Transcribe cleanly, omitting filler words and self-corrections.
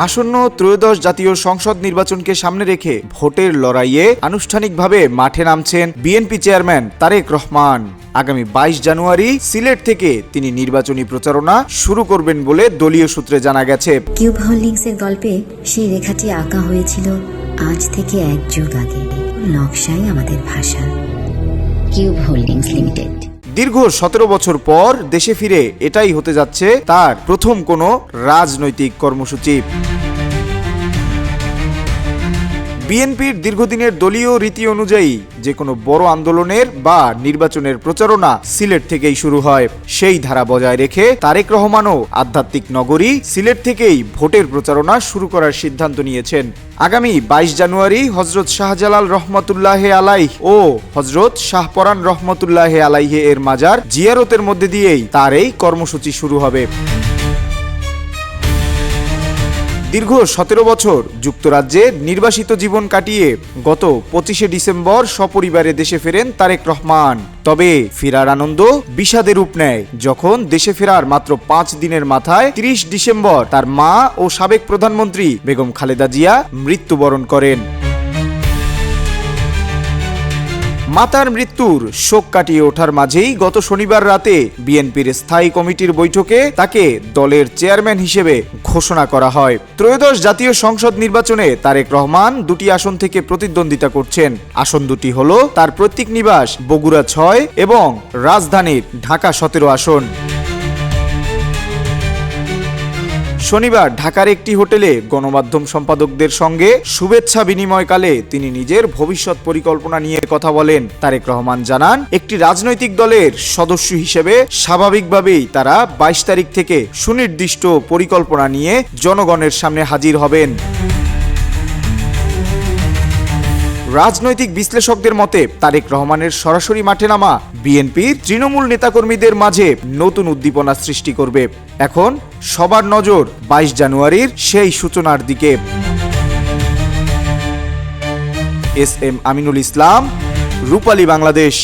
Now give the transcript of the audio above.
আসন্ন ত্রয়োদশ জাতীয় সংসদ নির্বাচনকে সামনে রেখে ভোটের লড়াইয়ে আনুষ্ঠানিকভাবে মাঠে নামছেন বিএনপি চেয়ারম্যান তারেক রহমান। আগামী ২২ জানুয়ারি সিলেট থেকে তিনি নির্বাচনী প্রচারণা শুরু করবেন বলে দলীয় সূত্রে জানা গেছে। কিউব হোল্ডিংসের গল্পে সেই রেখাটি আঁকা হয়েছিল আজ থেকে ১ যুগ আগে। নকশাই আমাদের ভাষা। Cube holdings limited. দীর্ঘ ১৭ বছর পর দেশে ফিরে এটাই হতে যাচ্ছে তার প্রথম কোনো রাজনৈতিক কর্মসূচি। বিএনপির দীর্ঘদিনের দলীয় রীতি অনুযায়ী যে কোনো বড় আন্দোলনের বা নির্বাচনের প্রচারণা সিলেট থেকেই শুরু হয়। সেই ধারা বজায় রেখে তারেক রহমানও আধ্যাত্মিক নগরী সিলেট থেকেই ভোটের প্রচারণা শুরু করার সিদ্ধান্ত নিয়েছেন। আগামী ২২ জানুয়ারি হযরত শাহজালাল রহমতুল্লাহ আলাইহ ও হযরত শাহপরান রহমতুল্লাহ আলাইহে এর মাজার জিয়ারতের মধ্যে দিয়েই তার এই কর্মসূচি শুরু হবে। দীর্ঘ ১৭ বছর যুক্তরাজ্যে নির্বাসিত জীবন কাটিয়ে গত ২৫শে ডিসেম্বর সপরিবারে দেশে ফেরেন তারেক রহমান। তবে ফেরার আনন্দ বিষাদে রূপ নেয় যখন দেশে ফেরার মাত্র ৫ দিনের মাথায় ৩০ ডিসেম্বর তার মা ও সাবেক প্রধানমন্ত্রী বেগম খালেদা জিয়া মৃত্যুবরণ করেন। মাতার মৃত্যুর শোক কাটিয়ে ওঠার মাঝেই গত শনিবার রাতে বিএনপির স্থায়ী কমিটির বৈঠকে তাকে দলের চেয়ারম্যান হিসেবে ঘোষণা করা হয়। ত্রয়োদশ জাতীয় সংসদ নির্বাচনে তারেক রহমান দুটি আসন থেকে প্রতিদ্বন্দ্বিতা করছেন। আসন দুটি হল তার পৈতৃক নিবাস বগুড়া ৬ এবং রাজধানীর ঢাকা ১৭ আসন। শনিবার ঢাকার একটি হোটেলে গণমাধ্যম সম্পাদকদের সঙ্গে শুভেচ্ছা বিনিময়কালে তিনি নিজের ভবিষ্যৎ পরিকল্পনা নিয়ে কথা বলেন। তারেক রহমান জানান, একটি রাজনৈতিক দলের সদস্য হিসেবে স্বাভাবিকভাবেই তারা ২২ তারিখ থেকে সুনির্দিষ্ট পরিকল্পনা নিয়ে জনগণের সামনে হাজির হবেন। রাজনৈতিক বিশ্লেষকদের মতে তারেক রহমানের সরাসরি মাঠে নামা বিএনপির তৃণমূল নেতাকর্মীদের মাঝে নতুন উদ্দীপনা সৃষ্টি করবে। এখন সবার নজর ২২ জানুয়ারির সেই সূচনার দিকে। এস এম আমিনুল ইসলাম, রূপালী বাংলাদেশ।